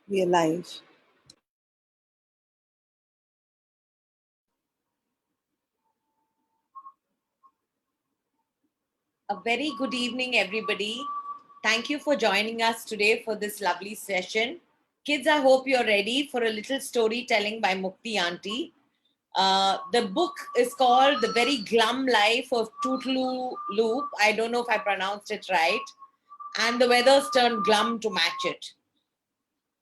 We are live. A very good evening, everybody. Thank you for joining us today for this lovely session. Kids, I hope you're ready for a little storytelling by Mukti Auntie. The book is called The Very Glum Life of Tootoolu. I don't know if I pronounced it right. And the weather's turned glum to match it.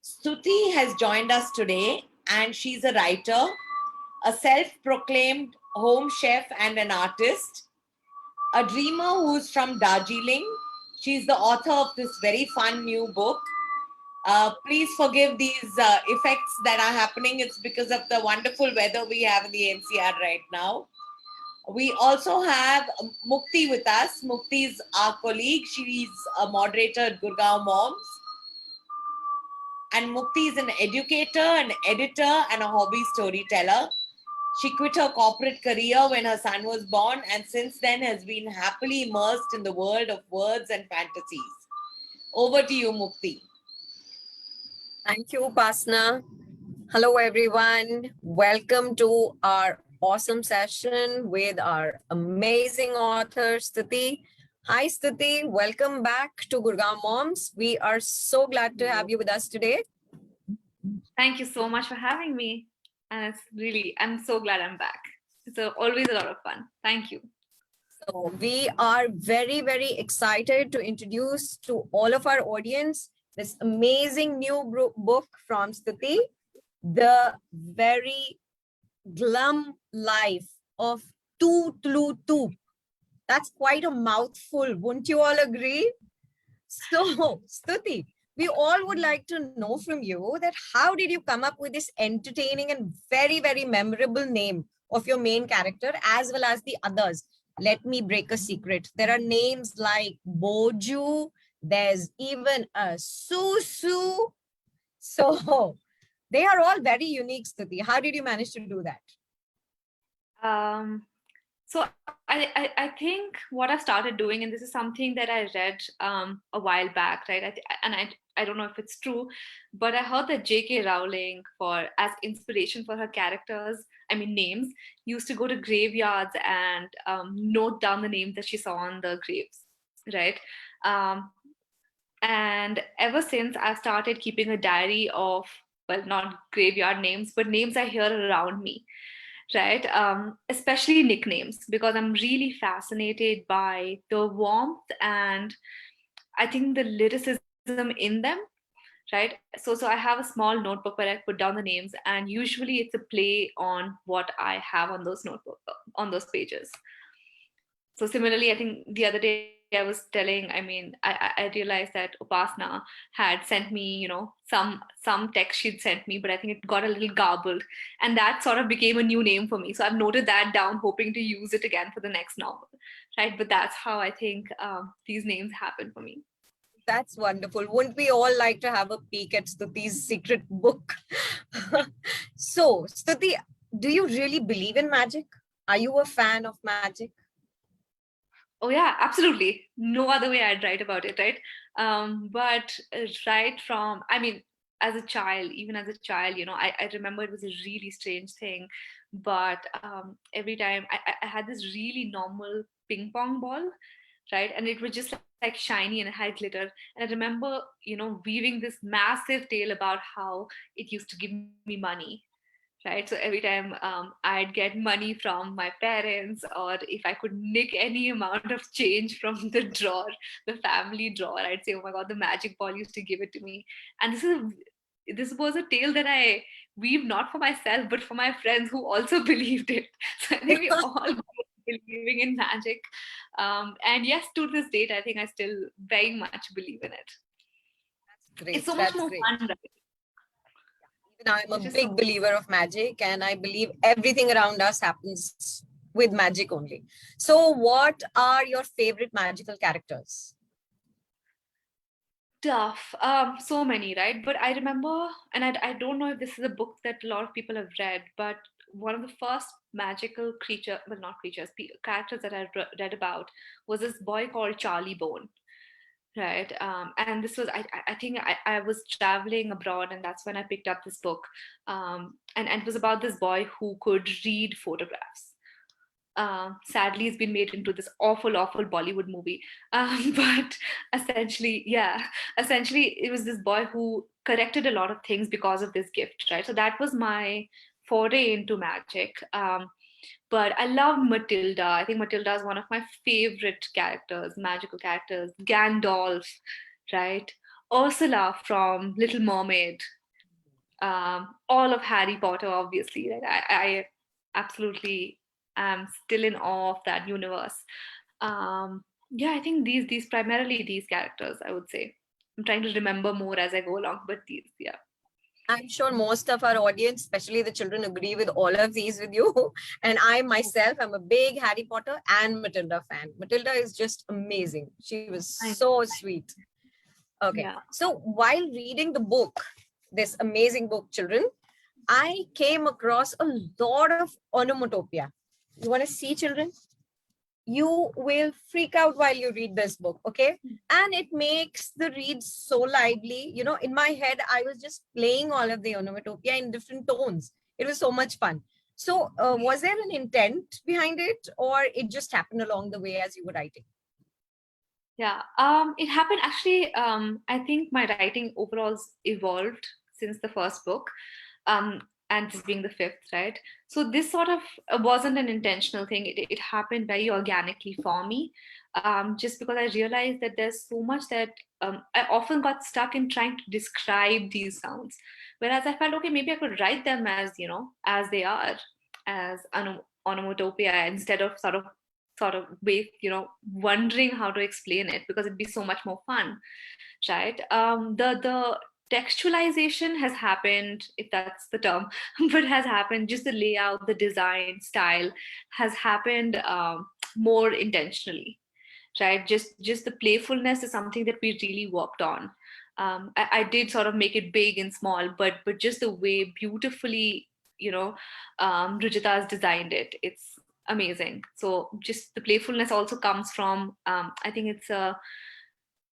Stuti has joined us today, and she's a writer, a self-proclaimed home chef and an artist, a dreamer who's from Darjeeling. She's the author of this very fun new book. Please forgive these effects that are happening. It's because of the wonderful weather we have in the NCR right now. We also have Mukti with us. Mukti is our colleague. She's a moderator at Gurgaon Moms. And Mukti is an educator, an editor, and a hobby storyteller. She quit her corporate career when her son was born and since then has been happily immersed in the world of words and fantasies. Over to you, Mukti. Thank you, Upasna. Hello, everyone. Welcome to our awesome session with our amazing author, Stuti. Hi, Stuti. Welcome back to Gurgaon Moms. We are so glad to have you with us today. Thank you so much for having me. And I'm so glad I'm back. It's always a lot of fun. Thank you. So we are very, very excited to introduce to all of our audience this amazing new book from Stuti, The Very Glum Life of Toop. That's quite a mouthful, wouldn't you all agree? So, Stuti, we all would like to know from you that how did you come up with this entertaining and very, very memorable name of your main character as well as the others? Let me break a secret. There are names like Boju, there's even a Susu. So, they are all very unique, Stuti. How did you manage to do that? So I think what I started doing, and this is something that I read a while back, right? I don't know if it's true, but I heard that J.K. Rowling, as inspiration for her characters, names, used to go to graveyards and note down the names that she saw on the graves, right? And ever since, I've started keeping a diary of, well, not graveyard names, but names I hear around me, right? Especially nicknames, because I'm really fascinated by the warmth and I think the lyricism in them, right? So I have a small notebook where I put down the names, and usually it's a play on what I have on those pages. So similarly, I think the other day I was telling, I realized that Upasna had sent me, some text she'd sent me, but I think it got a little garbled. And that sort of became a new name for me. So I've noted that down, hoping to use it again for the next novel, right? But that's how I think these names happen for me. That's wonderful. Wouldn't we all like to have a peek at Stuti's secret book? So, Stuti, do you really believe in magic? Are you a fan of magic? Oh yeah, absolutely. No other way I'd write about it, right? But right from, as a child, even as a child, I remember it was a really strange thing. But every time I had this really normal ping pong ball, right? And it was just like shiny and it had glitter. And I remember, weaving this massive tale about how it used to give me money, right? So every time I'd get money from my parents, or if I could nick any amount of change from the drawer, the family drawer, I'd say, oh my God, the magic ball used to give it to me. And this was a tale that I weaved not for myself, but for my friends who also believed it. So I think we all believing in magic. And yes, to this date, I think I still very much believe in it. That's great. It's so much more fun, right? Even I'm a big believer of magic, and I believe everything around us happens with magic only. So what are your favorite magical characters? Tough. So many, right? But I remember, and I don't know if this is a book that a lot of people have read, but one of the first magical characters that I read about was this boy called Charlie Bone, right? And this was, I think I was traveling abroad, and that's when I picked up this book. And it was about this boy who could read photographs. Sadly, it's been made into this awful Bollywood movie. But essentially, yeah, essentially, it was this boy who corrected a lot of things because of this gift, right? So that was my foray into magic. But I love Matilda. I think Matilda is one of my favorite characters, magical characters. Gandalf, right? Ursula from Little Mermaid. All of Harry Potter, obviously. Right? I absolutely am still in awe of that universe. Yeah, I think these primarily these characters, I would say. I'm trying to remember more as I go along, but these, yeah. I'm sure most of our audience, especially the children, agree with all of these with you. And I myself am a big Harry Potter and Matilda fan. Matilda is just amazing. She was I so sweet. Okay. Yeah. So while reading the book, this amazing book, children, I came across a lot of onomatopoeia. You want to see, children? You will freak out while you read this book, okay? And it makes the read so lively. You know, in my head, I was just playing all of the onomatopoeia in different tones. It was so much fun. So, was there an intent behind it, or it just happened along the way as you were writing? Yeah, it happened actually. I think my writing overall evolved since the first book, and this being the fifth, right? So this sort of wasn't an intentional thing. It happened very organically for me, just because I realized that there's so much that I often got stuck in trying to describe these sounds, whereas I felt okay, maybe I could write them as as they are, as onomatopoeia instead of sort of way, wondering how to explain it because it'd be so much more fun, right? The textualization has happened, if that's the term, but has happened. Just the layout, the design style has happened more intentionally, right? Just the playfulness is something that we really worked on. I did sort of make it big and small, but just the way beautifully, Rujita has designed it, it's amazing. So just the playfulness also comes from, I think it's a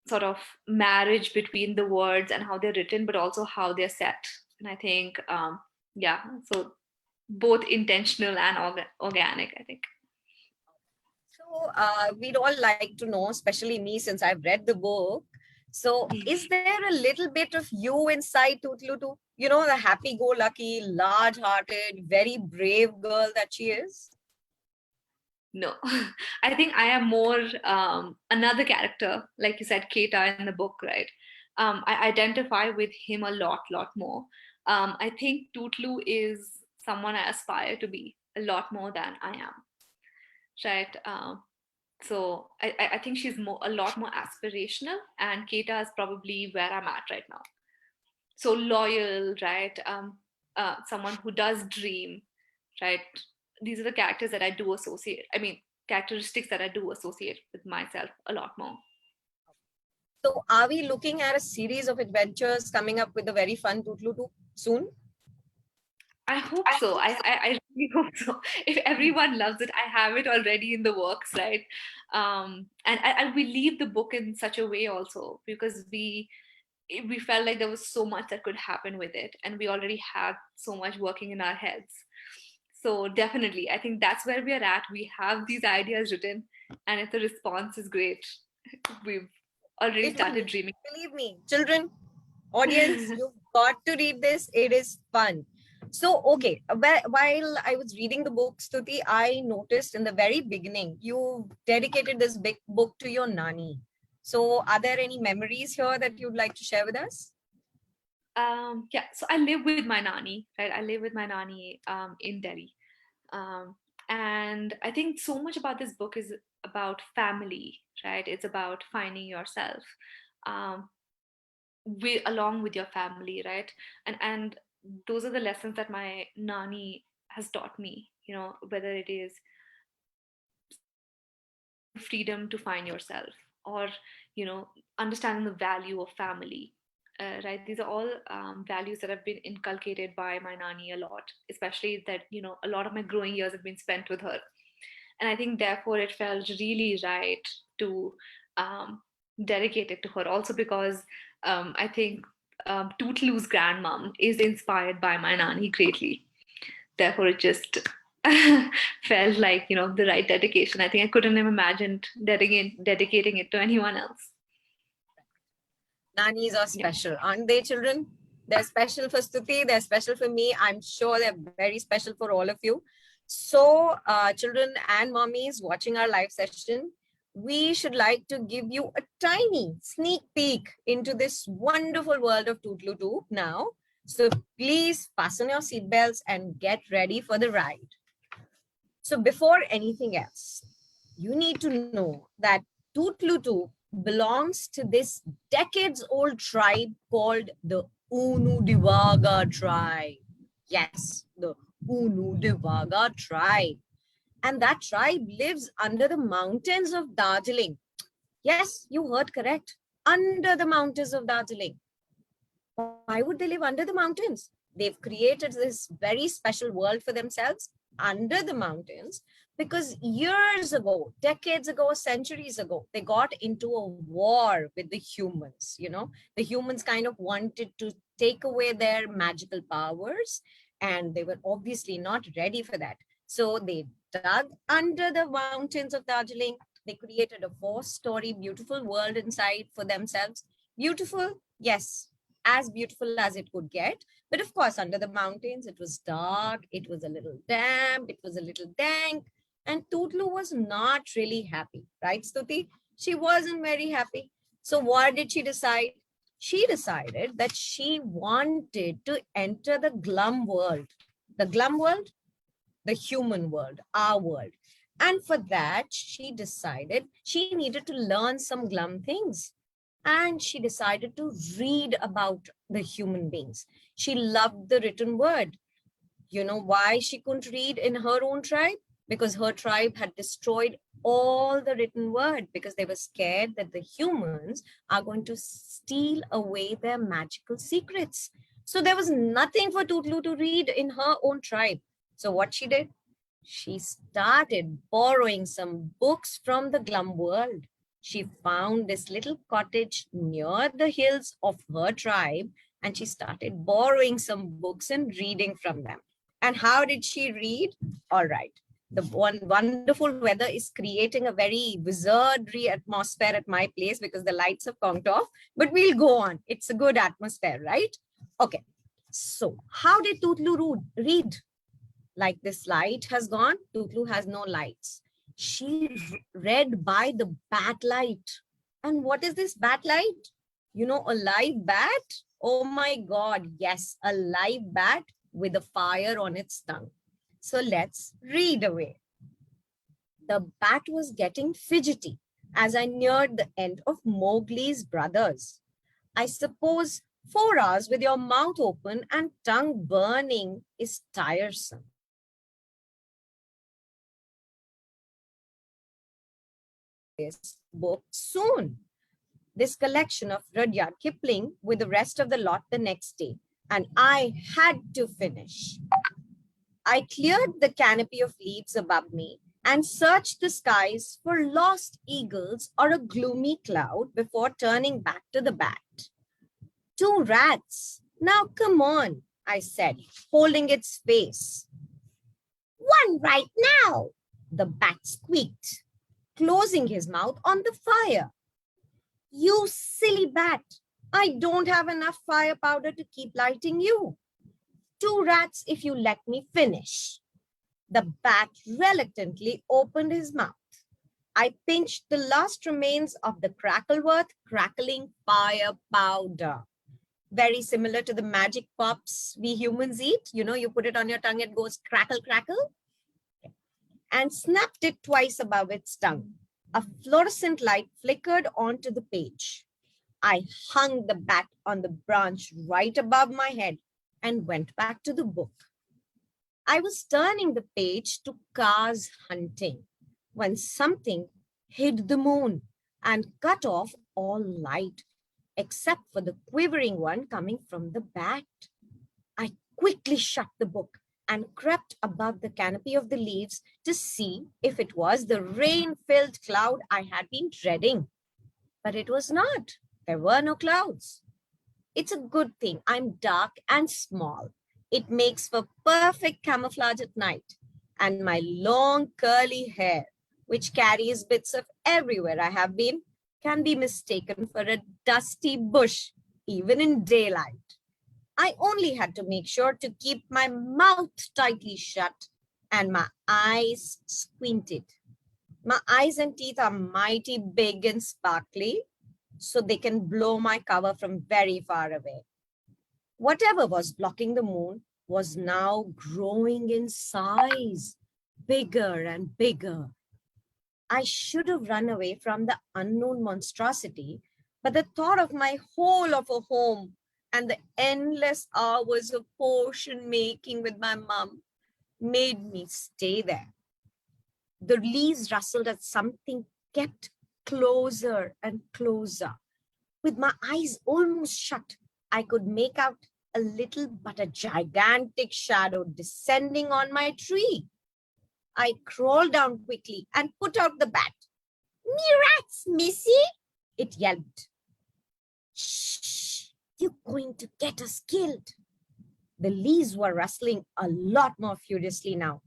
sort of marriage between the words and how they're written, but also how they're set. And I think, yeah, so both intentional and organic, I think. So, we'd all like to know, especially me, since I've read the book. So, is there a little bit of you inside Tootlu too? You know, the happy-go-lucky, large-hearted, very brave girl that she is? No, I think I am more another character, like you said, Keita in the book, right? I identify with him a lot more. I think Tootlu is someone I aspire to be a lot more than I am, right? So I think she's a lot more aspirational, and Keita is probably where I'm at right now. So loyal, right? Someone who does dream, right? These are the characters that I do associate. I mean, characteristics that I do associate with myself a lot more. So, are we looking at a series of adventures coming up with a very fun Tootlu too soon? I hope so. I really hope so. If everyone loves it, I have it already in the works, right? And we leave the book in such a way also because we felt like there was so much that could happen with it, and we already had so much working in our heads. So definitely, I think that's where we are at. We have these ideas written, and if the response is great, we've already It will, started dreaming. believe me, children, audience, you've got to read this. It is fun. So, okay, while I was reading the book, Stuti, I noticed in the very beginning, you dedicated this big book to your nani. So, are there any memories here that you'd like to share with us? Yeah, so I live with my nani, right? I live with my nani in Delhi. Um, and I think so much about this book is about family, right? It's about finding yourself um, along with your family, right? And those are the lessons that my nani has taught me. Whether it is freedom to find yourself, or understanding the value of family. Right, these are all values that have been inculcated by my nani a lot, especially that a lot of my growing years have been spent with her. And I think therefore it felt really right to dedicate it to her. Also because I think Tootlu's grandmom is inspired by my Nani greatly. Therefore, it just felt like, the right dedication. I think I couldn't have imagined dedicating it to anyone else. Nannies are Yeah. special, aren't they, children? They're special for Stuti. They're special for me. I'm sure they're very special for all of you. So, children and mommies watching our live session, we should like to give you a tiny sneak peek into this wonderful world of Tootlu Toop now. So please fasten your seatbelts and get ready for the ride. So before anything else, you need to know that Tootlu belongs to this decades-old tribe called the Unudivaga tribe. Yes, the Unudivaga tribe. And that tribe lives under the mountains of Darjeeling. Yes, you heard correct. Under the mountains of Darjeeling. Why would they live under the mountains? They've created this very special world for themselves under the mountains because years ago, decades ago, centuries ago, they got into a war with the humans. The humans kind of wanted to take away their magical powers, and they were obviously not ready for that. So they dug under the mountains of Darjeeling. They created a 4-story beautiful world inside for themselves. Beautiful, yes, as beautiful as it could get. But of course, under the mountains, it was dark, it was a little damp, it was a little dank, and Tootlu was not really happy, right, Stuti? She wasn't very happy. So what did she decide? She decided that she wanted to enter the Glum world. The Glum world? The human world, our world. And for that, she decided she needed to learn some Glum things. And she decided to read about the human beings. She loved the written word. You know why she couldn't read in her own tribe? Because her tribe had destroyed all the written word because they were scared that the humans are going to steal away their magical secrets. So there was nothing for Tootlu to read in her own tribe. So what she did? She started borrowing some books from the Glum world. She found this little cottage near the hills of her tribe, and she started borrowing some books and reading from them. And how did she read? All right. The wonderful weather is creating a very wizardry atmosphere at my place because the lights have conked off, but we'll go on. It's a good atmosphere, right? Okay. So how did Tootlu read? Like this light has gone, Tootlu has no lights. She read by the bat light. And what is this bat light? A live bat? Oh my God, yes, a live bat with a fire on its tongue. So let's read away. The bat was getting fidgety as I neared the end of Mowgli's brothers. I suppose 4 hours with your mouth open and tongue burning is tiresome. This book soon. This collection of Rudyard Kipling with the rest of the lot the next day, and I had to finish. I cleared the canopy of leaves above me and searched the skies for lost eagles or a gloomy cloud before turning back to the bat. 2 rats. Now come on, I said, holding its face. 1 right now, the bat squeaked, closing his mouth on the fire. You silly bat, I don't have enough fire powder to keep lighting you. 2 rats if you let me finish. The bat reluctantly opened his mouth. I pinched the last remains of the Crackleworth crackling fire powder. Very similar to the magic pops we humans eat. You put it on your tongue, it goes crackle, crackle. And snapped it twice above its tongue. A fluorescent light flickered onto the page. I hung the bat on the branch right above my head and went back to the book. I was turning the page to Cars Hunting when something hid the moon and cut off all light, except for the quivering one coming from the bat. I quickly shut the book and crept above the canopy of the leaves to see if it was the rain-filled cloud I had been dreading. But it was not. There were no clouds. It's a good thing I'm dark and small. It makes for perfect camouflage at night. And my long curly hair, which carries bits of everywhere I have been, can be mistaken for a dusty bush, even in daylight. I only had to make sure to keep my mouth tightly shut and my eyes squinted. My eyes and teeth are mighty big and sparkly, so they can blow my cover from very far away. Whatever was blocking the moon was now growing in size, bigger and bigger. I should have run away from the unknown monstrosity, but the thought of my whole of a home and the endless hours of potion making with my mum made me stay there. The leaves rustled as something kept closer and closer. With my eyes almost shut, I could make out a little but a gigantic shadow descending on my tree. I crawled down quickly and put out the bat. "Me rats, missy," it yelped. "Shh, you're going to get us killed." The leaves were rustling a lot more furiously now.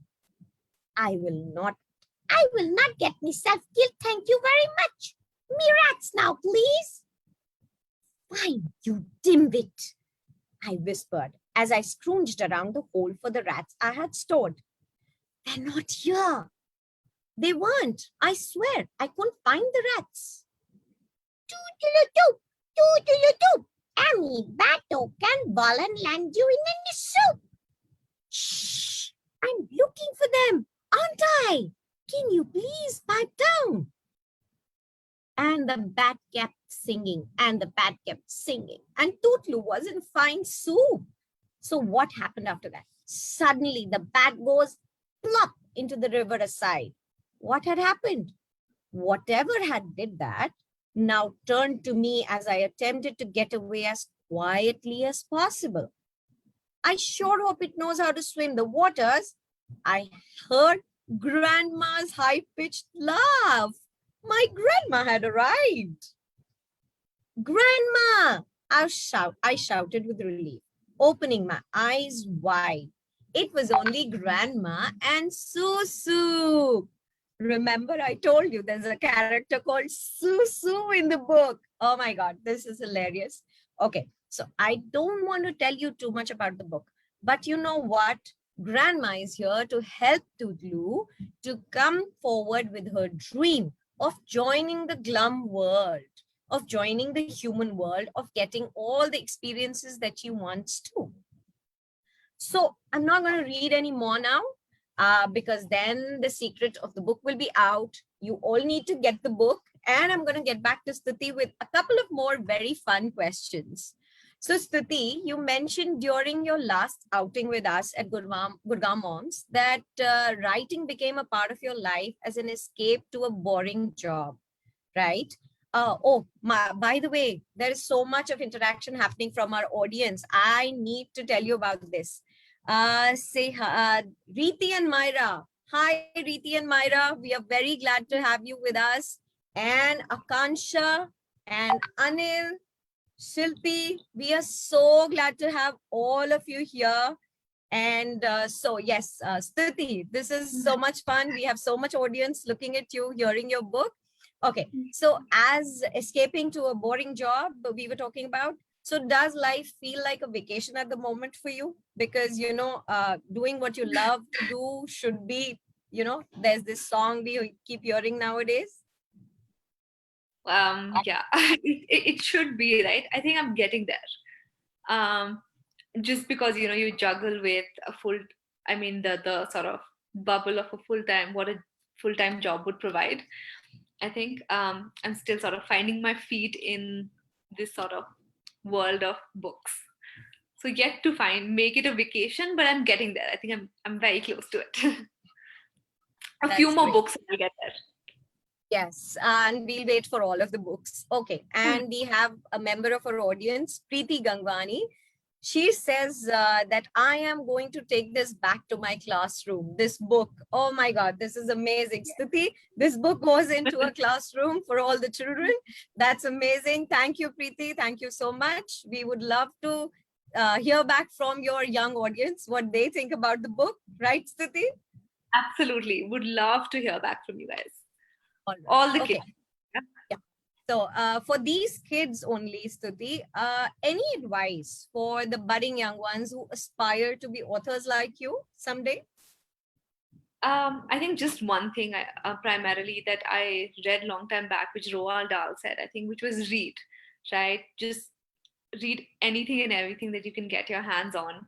I will not get myself killed, thank you very much. Me rats now, please." "Fine, you dimwit," I whispered as I scrounged around the hole for the rats I had stored. "They're not here." They weren't. I swear, I couldn't find the rats. "Tootoolu, Tootoolu, Ami Bato can ball and land you in any soup." "Shh, I'm looking for them, aren't I? Can you please pipe down?" And the bat kept singing, and the bat kept singing, and Tootlu was in fine soup. So what happened after that? Suddenly, the bat goes plop into the river aside. What had happened? Whatever had did that now turned to me as I attempted to get away as quietly as possible. I sure hope it knows how to swim the waters. I heard Grandma's high-pitched laugh. My grandma had arrived. "Grandma!" I shouted with relief, opening my eyes wide. It was only Grandma and Susu. Remember, I told you there's a character called Susu in the book. Oh my God, this is hilarious. Okay, so I don't want to tell you too much about the book, but you know what? Grandma is here to help Tootlu to come forward with her dream of joining the Glum world, of joining the human world, of getting all the experiences that she wants to. So I'm not going to read any more now because then the secret of the book will be out. You all need to get the book, and I'm going to get back to Stuti with a couple of more very fun questions. So Stuti, you mentioned during your last outing with us at Gurgaon Moms that writing became a part of your life as an escape to a boring job, right? By the way, there is so much of interaction happening from our audience. I need to tell you about this. Reeti and Myra. Hi, Reeti and Myra. We are very glad to have you with us. And Akansha and Anil, Shilpi, we are so glad to have all of you here. And yes, Stuti, this is so much fun. We have so much audience looking at you, hearing your book. Okay, so as escaping to a boring job we were talking about, so does life feel like a vacation at the moment for you? Because, you know, doing what you love to do should be, you know, there's this song we keep hearing nowadays. Yeah, it should be, right? I think I'm getting there. Just because, you know, you juggle with a full, I mean, the sort of bubble of a full-time, what a full-time job would provide. I think I'm still sort of finding my feet in this sort of world of books. So yet to make it a vacation, but I'm getting there. I think I'm very close to it. A few That's more great. books and I'll get there. Yes, and we'll wait for all of the books. Okay, and we have a member of our audience, Preeti Gangwani. She says that I am going to take this back to my classroom. This book, oh my God, this is amazing. Stuti, this book goes into a classroom for all the children. That's amazing. Thank you, Preeti. Thank you so much. We would love to hear back from your young audience what they think about the book. Right, Stuti? Absolutely. Would love to hear back from you guys. All right. All the Okay. kids. Yeah. Yeah. So for these kids only, Stuti, any advice for the budding young ones who aspire to be authors like you someday? I think just one thing primarily that I read long time back, which Roald Dahl said, I think, which was read, right? Just read anything and everything that you can get your hands on.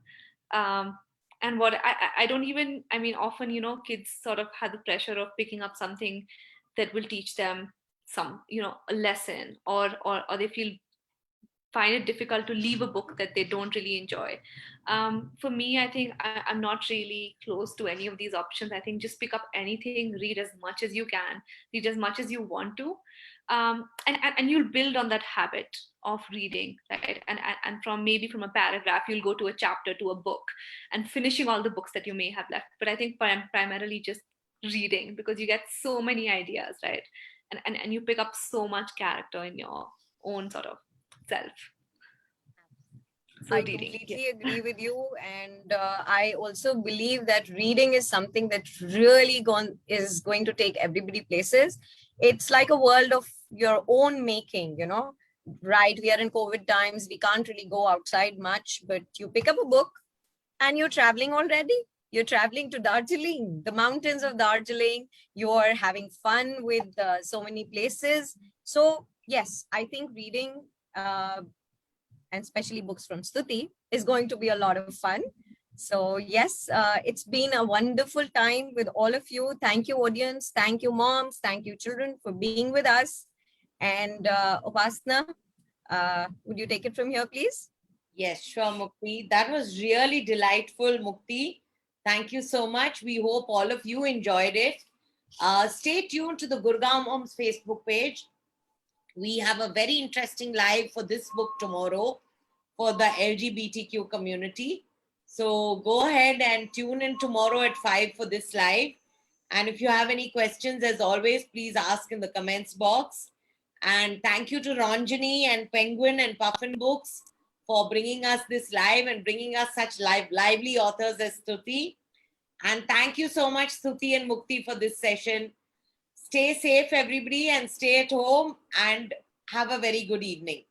And what I don't even, I mean, often, kids sort of have the pressure of picking up something that will teach them some, a lesson, or they find it difficult to leave a book that they don't really enjoy. For me, I think I'm not really close to any of these options. I think just pick up anything, read as much as you can, read as much as you want to, and you'll build on that habit of reading, right? And from maybe from a paragraph, you'll go to a chapter, to a book, and finishing all the books that you may have left. But I think primarily just reading, because you get so many ideas, right? And you pick up so much character in your own sort of self. So I reading, yeah. completely agree with you, and I also believe that reading is something that really is going to take everybody places. It's like a world of your own making, Right? We are in COVID times; we can't really go outside much, but you pick up a book, and you're traveling already. You're traveling to Darjeeling, the mountains of Darjeeling. You're having fun with so many places. So yes, I think reading. And especially books from Stuti, is going to be a lot of fun. So yes, it's been a wonderful time with all of you. Thank you, audience. Thank you, moms. Thank you, children, for being with us. And Upasna, would you take it from here, please? Yes, sure, Mukti. That was really delightful, Mukti. Thank you so much. We hope all of you enjoyed it. Stay tuned to the Gurgaon Moms Facebook page. We have a very interesting live for this book tomorrow for the LGBTQ community. So go ahead and tune in tomorrow at 5 for this live. And if you have any questions, as always, please ask in the comments box. And thank you to Ranjani and Penguin and Puffin Books for bringing us this live and bringing us such lively authors as Stuti. And thank you so much, Stuti and Mukti, for this session. Stay safe, everybody, and stay at home and have a very good evening.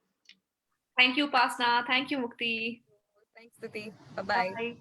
Thank you, Pasna. Thank you, Mukti. Thanks, Stuti. Bye-bye. Bye.